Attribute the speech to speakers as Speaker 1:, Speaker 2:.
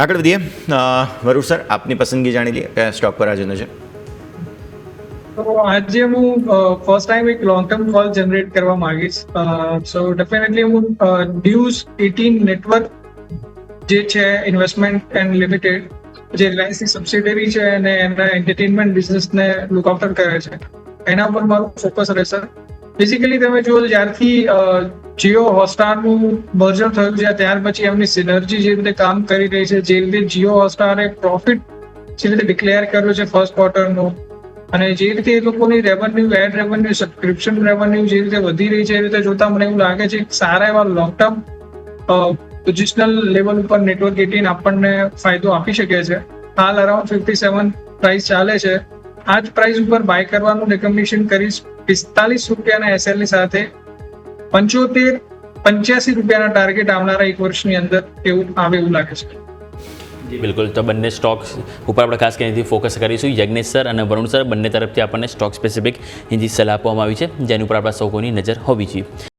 Speaker 1: આગળ વધીએ. વરુણ સર, આપની પસંદગી જાણી લઈએ, કયા સ્ટોક પર આજનો છે?
Speaker 2: તો આજે હું ફર્સ્ટ ટાઈમ એક લોંગ ટર્મ કોલ જનરેટ કરવા માંગીશ. સો ડેફિનેટલી હું ન્યૂઝ 18 નેટવર્ક જે છે ઇન્વેસ્ટમેન્ટ એન્ડ લિમિટેડ, જે રિલાયન્સની સબસિડરી છે અને એના એન્ટરટેનમેન્ટ બિઝનેસને લુક આફ્ટર કરે છે, એના ઉપર મારું ફોકસ રહેશે. બેઝિકલી તમે જુઓ, જ્યારથી જીઓ હોટસ્ટારનું મર્જર થયું છે ત્યાર પછી એમની સિનર્જી જે રીતે કામ કરી રહી છે, જે રીતે જીઓ હોટસ્ટારે પ્રોફિટ જે રીતે ડિક્લેર કર્યો છે ફર્સ્ટ ક્વાર્ટરનો, અને જે રીતે એ લોકોની revenue, ad revenue, subscription revenue જે રીતે વધી રહી છે, એ રીતે જોતા મને એવું લાગે છે કે સારા એવા લોંગ ટર્મ પોઝિશનલ લેવલ ઉપર નેટવર્ક 18 આપણને ફાયદો આપી શકે છે. હાલ અરાઉન્ડ 57 પ્રાઇસ ચાલે છે. આ જ પ્રાઇસ ઉપર બાય કરવાનું રેકમેન્ડેશન કરીશ. 45 રૂપિયાના એસએલની સાથે 85 રૂપિયાના ટાર્ગેટ આવનારા એક વર્ષની અંદર એવું આવે એવું લાગે છે.
Speaker 3: બિલકુલ. તો બંને સ્ટોક્સ ઉપર આપણે ખાસ કરીને ફોકસ કરીશું. યજ્ઞેશ સર અને વરુણ સર બંને તરફથી આપણને સ્ટોક સ્પેસિફિક એની સલાહ આપવામાં આવી છે, જેની ઉપર આપણા સૌ કોઈની નજર હોવી જોઈએ.